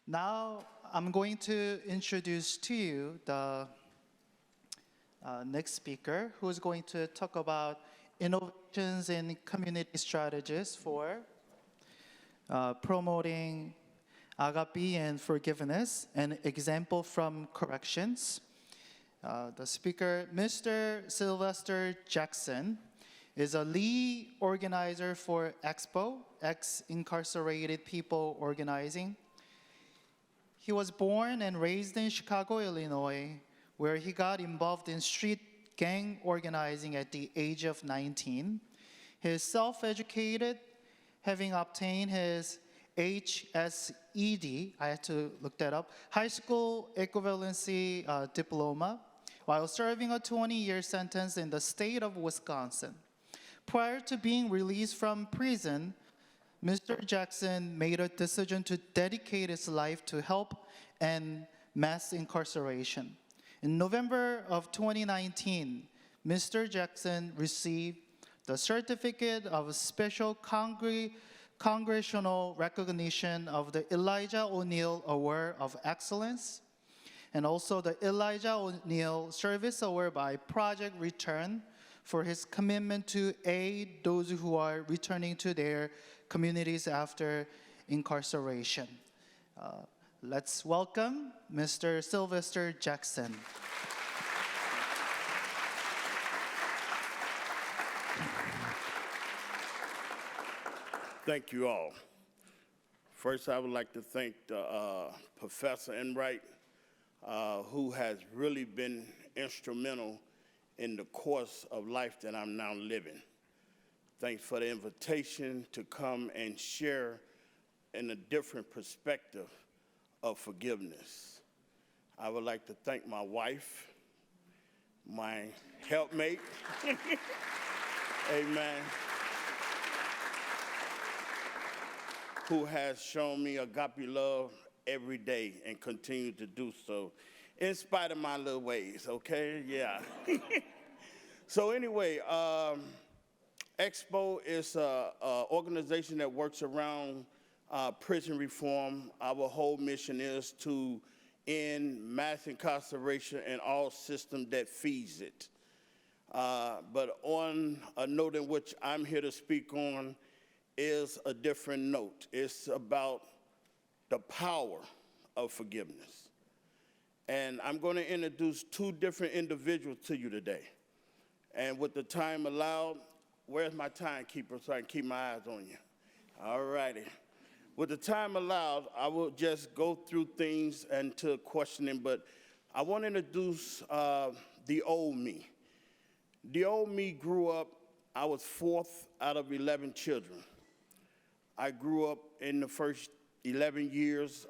Now, I'm going to introduce to you the next speaker who is going to talk about innovations in community strategies for promoting Agape and forgiveness, an example from corrections. The speaker, Mr. Sylvester Jackson, is a lead organizer for Expo, ex-incarcerated people organizing. He was born and raised in Chicago, Illinois, where he got involved in street gang organizing at the age of 19. He is self-educated, having obtained his HSED, I had to look that up, high school equivalency diploma, while serving a 20-year sentence in the state of Wisconsin. Prior to being released from prison, Mr. Jackson made a decision to dedicate his life to help end mass incarceration. In November of 2019, Mr. Jackson received the Certificate of Special Congressional Recognition of the Elijah O'Neal Award of Excellence, and also the Elijah O'Neal Service Award by Project Return for his commitment to aid those who are returning to their communities after incarceration. Let's welcome Mr. Sylvester Jackson. Thank you all. First, I would like to thank the Professor Enright, who has really been instrumental in the course of life that I'm now living. Thanks for the invitation to come and share in a different perspective of forgiveness. I would like to thank my wife, my helpmate, amen, who has shown me agape love every day and continue to do so, in spite of my little ways, okay? Yeah. So anyway, Expo is an organization that works around prison reform. Our whole mission is to end mass incarceration and all system that feeds it. But on a note in which I'm here to speak on is a different note. It's about the power of forgiveness. And I'm going to introduce two different individuals to you today. And with the time allowed, where's my timekeeper so I can keep my eyes on you? All righty. With the time allowed, I will just go through things into questioning, but I want to introduce the old me. The old me grew up, I was fourth out of 11 children. I grew up in the first 11 years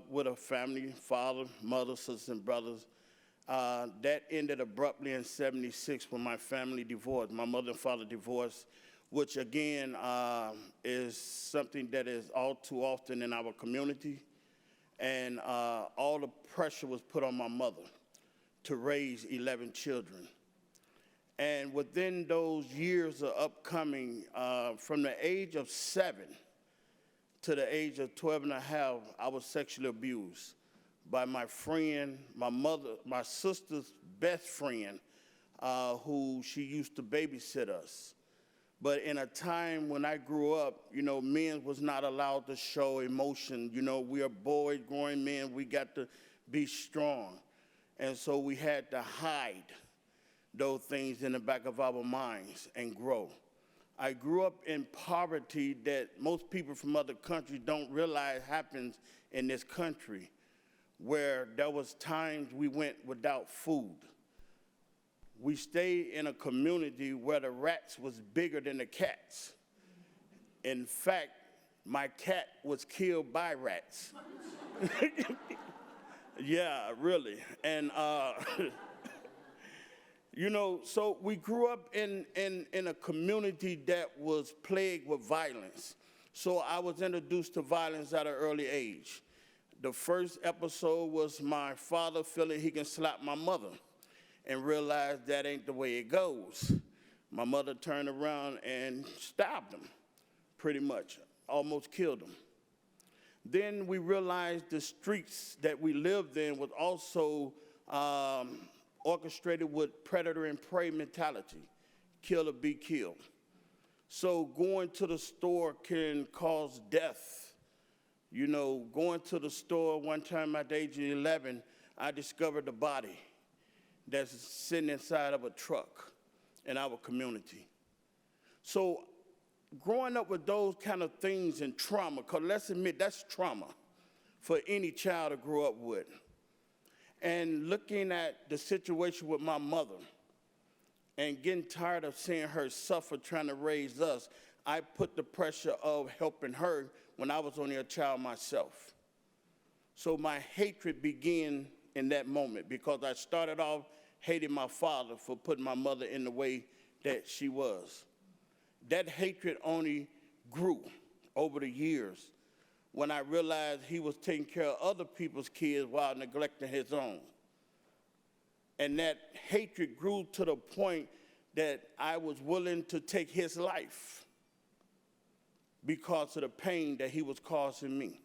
with a family, father, mother, sisters, and brothers. That ended abruptly in '76 when my family divorced. My mother and father divorced, which again is something that is all too often in our community. And all the pressure was put on my mother to raise 11 children. And within those years of upcoming, from the age of 7 to the age of 12 and a half, I was sexually abused by my friend, my sister's best friend, who she used to babysit us. But in a time when I grew up, men was not allowed to show emotion. We are boys, growing men, we got to be strong. And so we had to hide those things in the back of our minds and grow. I grew up in poverty that most people from other countries don't realize happens in this country, where there was times we went without food. We stayed in a community where the rats was bigger than the cats. In fact, my cat was killed by rats. Yeah, really. And so we grew up in a community that was plagued with violence. So I was introduced to violence at an early age. The first episode was my father feeling he can slap my mother and realized that ain't the way it goes. My mother turned around and stabbed him, pretty much, almost killed him. Then we realized the streets that we lived in was also orchestrated with predator and prey mentality, kill or be killed. So going to the store can cause death. You know, going to the store one time at the age of 11, I discovered a body that's sitting inside of a truck in our community. So growing up with those kind of things and trauma, because let's admit that's trauma for any child to grow up with. And looking at the situation with my mother and getting tired of seeing her suffer trying to raise us, I put the pressure of helping her when I was only a child myself. So my hatred began in that moment because I started off hating my father for putting my mother in the way that she was. That hatred only grew over the years when I realized he was taking care of other people's kids while neglecting his own. And that hatred grew to the point that I was willing to take his life because of the pain that he was causing me.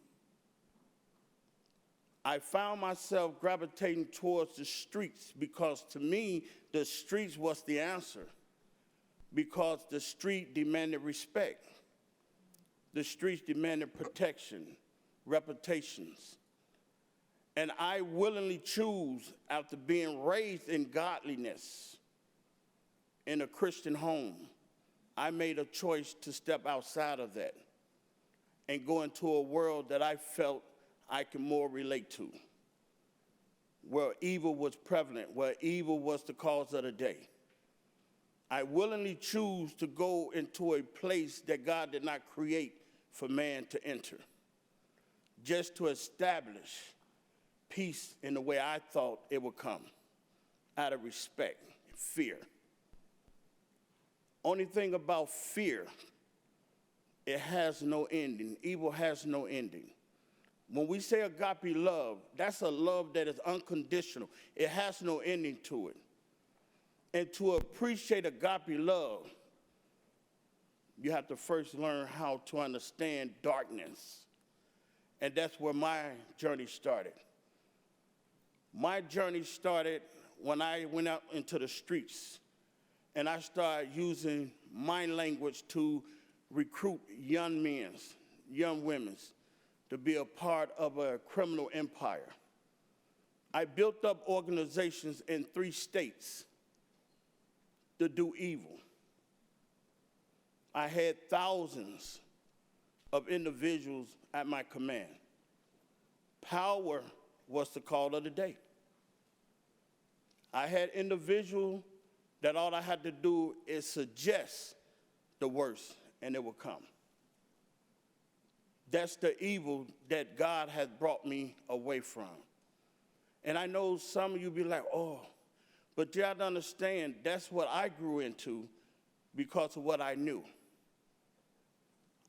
I found myself gravitating towards the streets because to me, the streets was the answer. Because the street demanded respect. The streets demanded protection, reputations. And I willingly choose, after being raised in godliness in a Christian home, I made a choice to step outside of that and go into a world that I felt I could more relate to, where evil was prevalent, where evil was the cause of the day. I willingly choose to go into a place that God did not create for man to enter, just to establish peace in the way I thought it would come, out of respect, fear. Only thing about fear, it has no ending. Evil has no ending. When we say agape love, that's a love that is unconditional. It has no ending to it. And to appreciate agape love, you have to first learn how to understand darkness. And that's where my journey started. My journey started when I went out into the streets and I started using my language to recruit young men, young women, to be a part of a criminal empire. I built up organizations in 3 states to do evil. I had thousands of individuals at my command. Power was the call of the day. I had individuals that all I had to do is suggest the worst and it would come. That's the evil that God has brought me away from. And I know some of you be like, oh, but you have to understand that's what I grew into because of what I knew.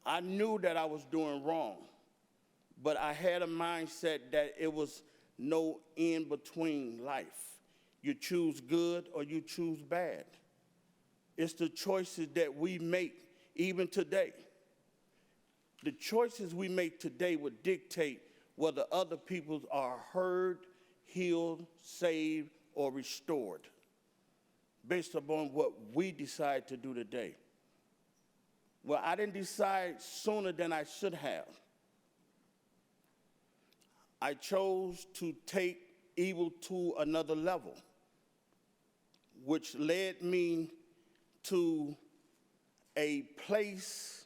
I knew that I was doing wrong, but I had a mindset that it was no in between life. You choose good or you choose bad. It's the choices that we make even today. The choices we make today would dictate whether other people are heard, healed, saved, or restored based upon what we decide to do today. Well, I didn't decide sooner than I should have. I chose to take evil to another level, which led me to a place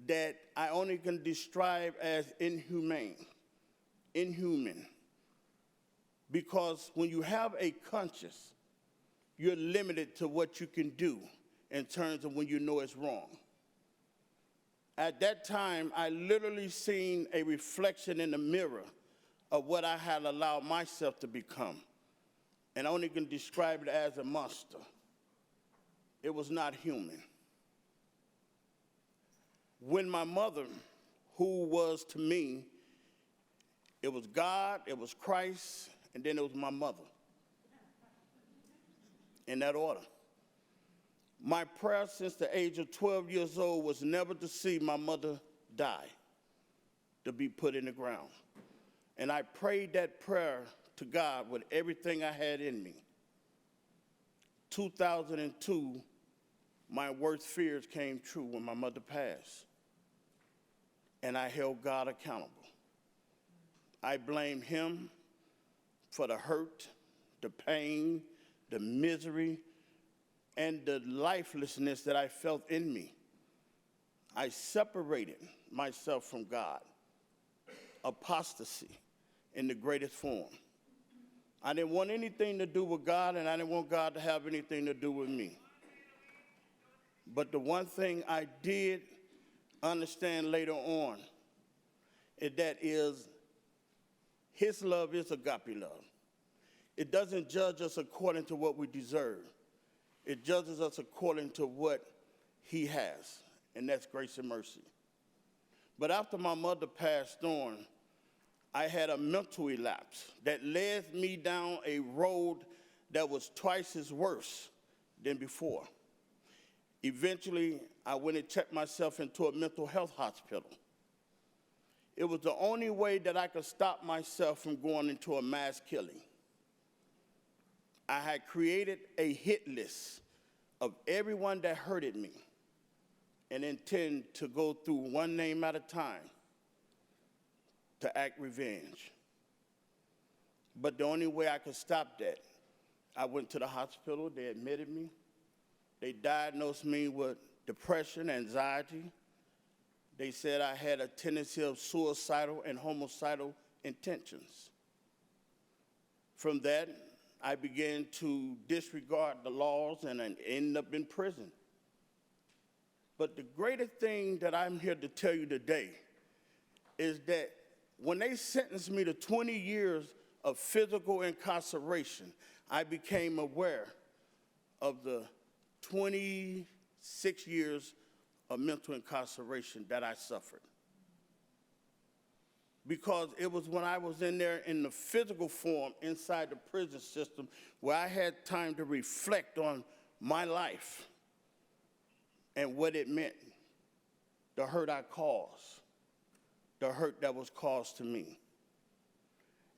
that I only can describe as inhuman. Because when you have a conscience, you're limited to what you can do in terms of when you know it's wrong. At that time, I literally seen a reflection in the mirror of what I had allowed myself to become. And I only can describe it as a monster. It was not human. When my mother, who was to me, it was God, it was Christ, and then it was my mother. In that order. My prayer since the age of 12 years old was never to see my mother die. to be put in the ground. And I prayed that prayer to God with everything I had in me. 2002, my worst fears came true when my mother passed. And I held God accountable. I blamed him for the hurt, the pain, the misery, and the lifelessness that I felt in me. I separated myself from God. Apostasy in the greatest form. I didn't want anything to do with God, and I didn't want God to have anything to do with me. But the one thing I did understand later on is that his love is agape love. It doesn't judge us according to what we deserve. It judges us according to what he has, and that's grace and mercy. But after my mother passed on, I had a mental relapse that led me down a road that was twice as worse than before. Eventually, I went and checked myself into a mental health hospital. It was the only way that I could stop myself from going into a mass killing. I had created a hit list of everyone that hurted me and intend to go through one name at a time to act revenge. But the only way I could stop that, I went to the hospital, they admitted me. They diagnosed me with depression, anxiety. They said I had a tendency of suicidal and homicidal intentions. From that, I began to disregard the laws and I ended up in prison. But the greatest thing that I'm here to tell you today is that when they sentenced me to 20 years of physical incarceration, I became aware of the 26 years of mental incarceration that I suffered. Because it was when I was in there in the physical form inside the prison system where I had time to reflect on my life and what it meant, the hurt I caused, the hurt that was caused to me.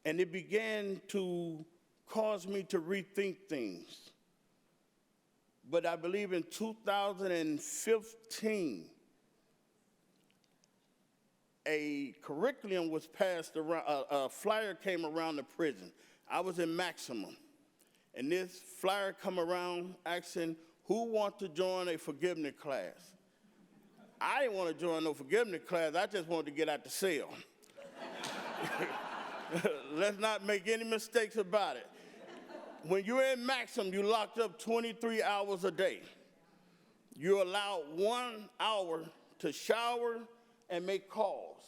And it began to cause me to rethink things. But I believe in 2015, a curriculum was passed around, a flyer came around the prison. I was in maximum. And this flyer come around asking, who wants to join a forgiveness class? I didn't want to join no forgiveness class. I just wanted to get out the cell. Let's not make any mistakes about it. When you're in maximum, you're locked up 23 hours a day. You're allowed 1 hour to shower and make calls.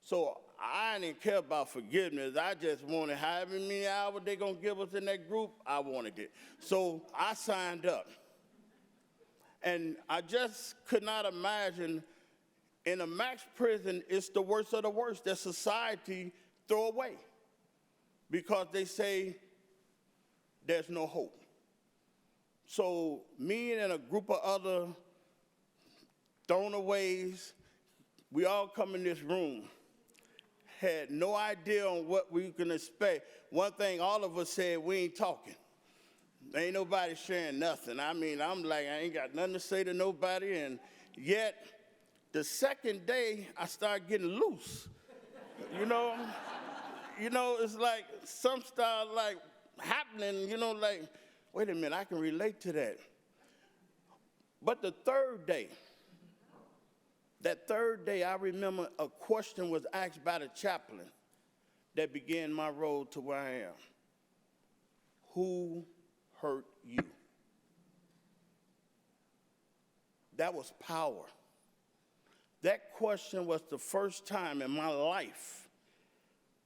So I didn't care about forgiveness. I just wanted however many hours they're going to give us in that group, I wanted it. So I signed up. And I just could not imagine in a max prison, it's the worst of the worst that society throw away because they say there's no hope. So me and a group of other throwaways, we all come in this room, had no idea on what we can expect. One thing all of us said, we ain't talking. Ain't nobody sharing nothing. I mean, I'm like, I ain't got nothing to say to nobody, and yet the second day I started getting loose. You know, it's like some style like happening, like, wait a minute, I can relate to that. But the third day, I remember a question was asked by the chaplain that began my road to where I am. Who hurt you? That was power. That question was the first time in my life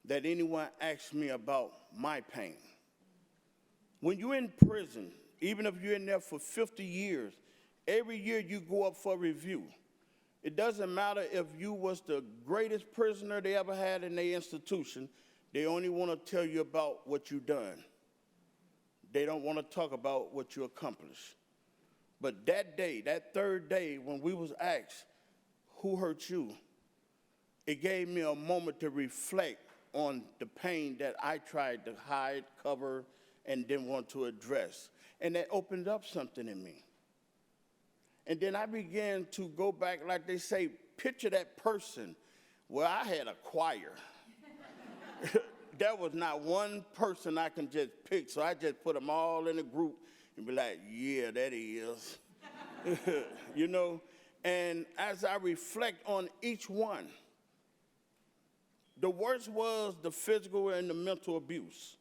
that anyone asked me about my pain. When you're in prison, even if you're in there for 50 years, every year you go up for review. It doesn't matter if you was the greatest prisoner they ever had in their institution, they only want to tell you about what you've done. They don't want to talk about what you accomplished. But that day, that third day, when we was asked, who hurt you? it gave me a moment to reflect on the pain that I tried to hide, cover, and didn't want to address. And that opened up something in me. And then I began to go back, like they say, picture that person where I had a choir. There was not one person I can just pick, so I just put them all in a group and be like, yeah, that is. You know? And as I reflect on each one, the worst was the physical and the mental abuse.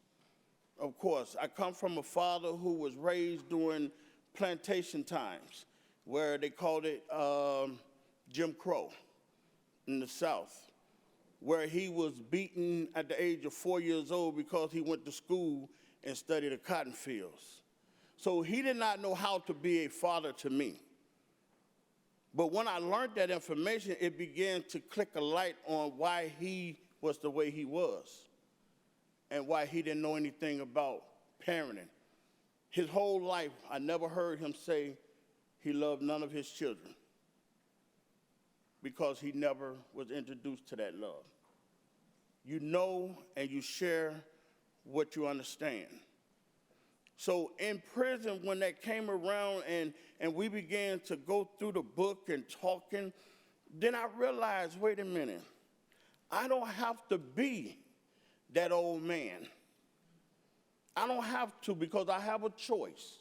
Of course, I come from a father who was raised during plantation times, where they called it Jim Crow in the South, where he was beaten at the age of 4 years old because he went to school and studied the cotton fields. So he did not know how to be a father to me. But when I learned that information, it began to click a light on why he was the way he was and why he didn't know anything about parenting. His whole life, I never heard him say he loved none of his children because he never was introduced to that love. You know and you share what you understand. So in prison, when that came around and we began to go through the book and talking, then I realized, wait a minute, I don't have to be that old man. I don't have to, because I have a choice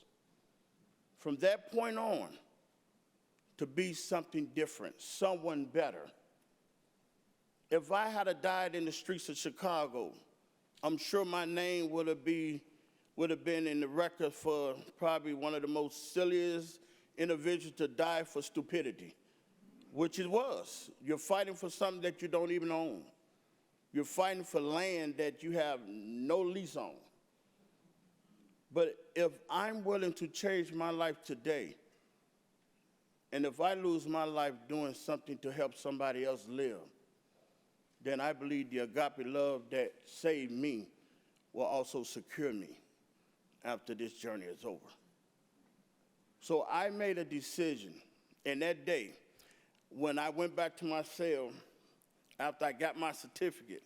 from that point on to be something different, someone better. If I had died in the streets of Chicago, I'm sure my name would have been in the record for probably one of the most silliest individuals to die for stupidity, which it was. You're fighting for something that you don't even own. You're fighting for land that you have no lease on. But if I'm willing to change my life today, and if I lose my life doing something to help somebody else live, then I believe the agape love that saved me will also secure me after this journey is over. So I made a decision, and that day, when I went back to my cell after I got my certificate,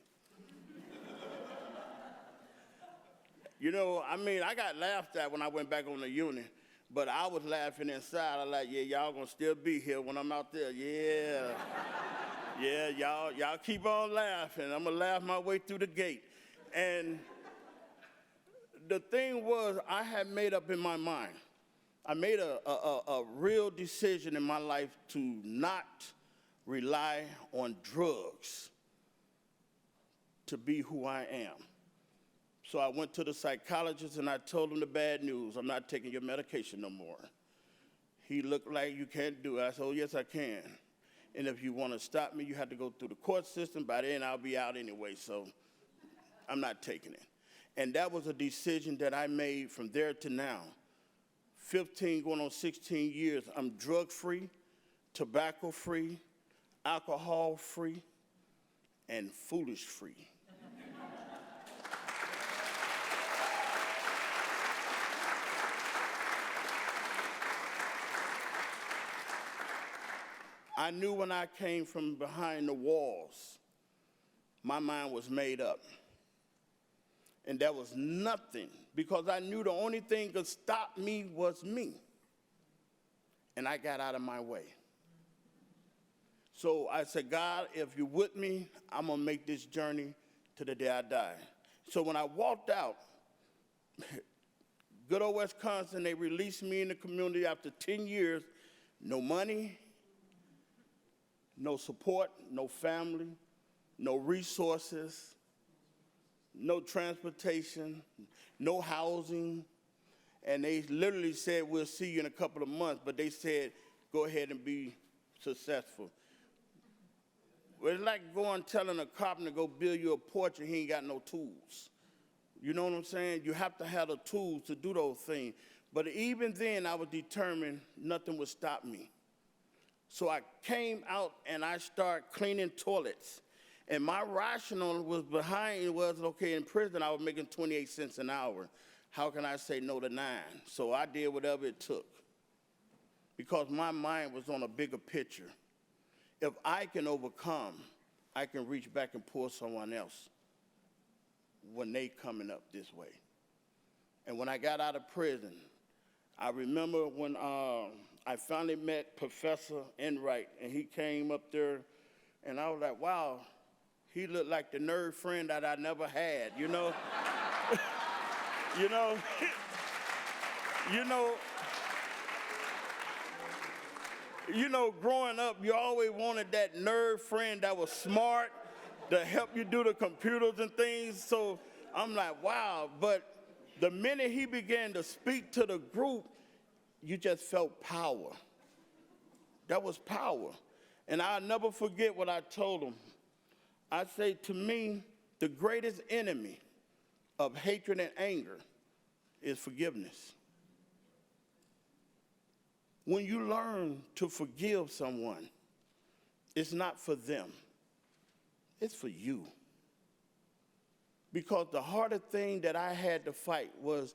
you know, I mean, I got laughed at when I went back on the unit, but I was laughing inside. I was like, yeah, y'all gonna still be here when I'm out there. Yeah. Yeah, y'all keep on laughing. I'm gonna laugh my way through the gate. And the thing was, I had made up in my mind. I made a real decision in my life to not rely on drugs to be who I am. So I went to the psychologist and I told him the bad news. I'm not taking your medication no more. He looked like, you can't do it. I said, oh, yes, I can. And if you want to stop me, you have to go through the court system. By then, I'll be out anyway, so I'm not taking it. And that was a decision that I made from there to now. 15 going on 16 years, I'm drug-free, tobacco-free, alcohol-free, and foolish-free. I knew when I came from behind the walls, my mind was made up. And there was nothing, because I knew the only thing that could stop me was me. And I got out of my way. So I said, God, if you're with me, I'm going to make this journey to the day I die. So when I walked out, good old Wisconsin, they released me in the community after 10 years, no money, no support, no family, no resources, no transportation, no housing. And they literally said, we'll see you in a couple of months, but they said, go ahead and be successful. Well, it's like going telling a carpenter to go build you a porch and he ain't got no tools. You know what I'm saying? You have to have the tools to do those things. But even then, I was determined nothing would stop me. So I came out and I started cleaning toilets. And my rationale was okay, in prison I was making 28 cents an hour. How can I say no to 9? So I did whatever it took. Because my mind was on a bigger picture. If I can overcome, I can reach back and pull someone else when they coming up this way. And when I got out of prison, I remember when I finally met Professor Enright, and he came up there, and I was like, wow, he looked like the nerd friend that I never had, you know? you know, you know, growing up, you always wanted that nerd friend that was smart to help you do the computers and things. So I'm like, wow. But the minute he began to speak to the group, you just felt power. That was power. And I'll never forget what I told him. I say, to me, the greatest enemy of hatred and anger is forgiveness. When you learn to forgive someone, it's not for them, it's for you. Because the hardest thing that I had to fight was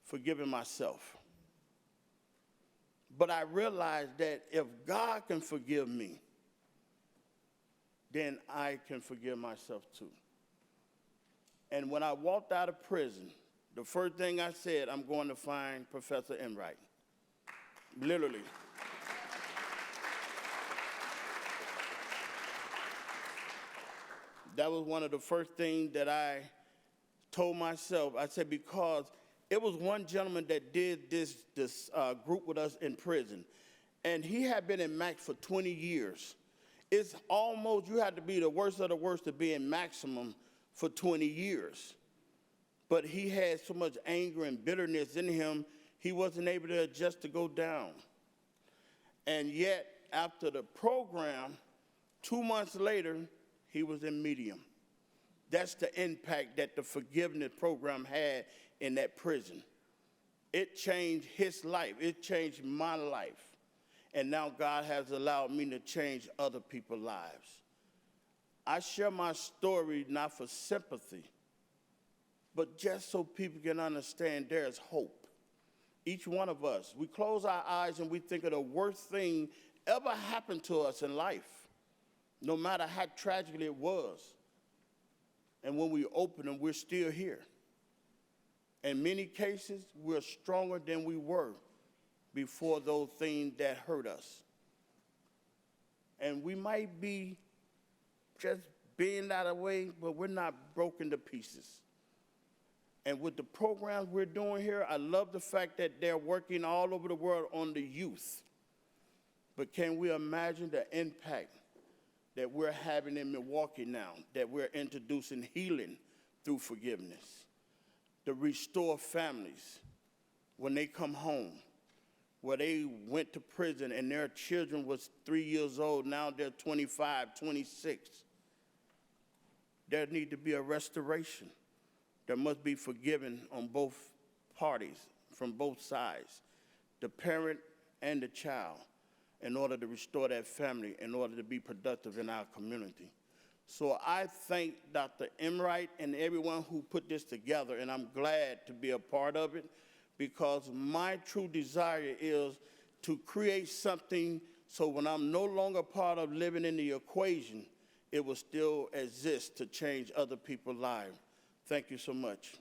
forgiving myself. But I realized that if God can forgive me, then I can forgive myself too. And when I walked out of prison, the first thing I said, I'm going to find Professor Enright. Literally. That was one of the first things that I told myself. I said, because it was one gentleman that did this group with us in prison, and he had been in Max for 20 years. It's almost, you had to be the worst of the worst to be in maximum for 20 years. But he had so much anger and bitterness in him, he wasn't able to adjust to go down. And yet, after the program, 2 months later, he was in medium. That's the impact that the forgiveness program had in that prison. It changed his life. It changed my life. And now God has allowed me to change other people's lives. I share my story not for sympathy, but just so people can understand there is hope. Each one of us, we close our eyes and we think of the worst thing ever happened to us in life, no matter how tragic it was. And when we open them, we're still here. In many cases, we're stronger than we were before those things that hurt us. And we might be just being out of the way, but we're not broken to pieces. And with the programs we're doing here, I love the fact that they're working all over the world on the youth. But can we imagine the impact that we're having in Milwaukee now, that we're introducing healing through forgiveness, to restore families when they come home, where they went to prison and their children was 3 years old, now they're 25, 26. There need to be a restoration. There must be forgiven on both parties, from both sides, the parent and the child, in order to restore that family, in order to be productive in our community. So I thank Dr. Enright and everyone who put this together, and I'm glad to be a part of it, because my true desire is to create something so when I'm no longer part of living in the equation, it will still exist to change other people's lives. Thank you so much.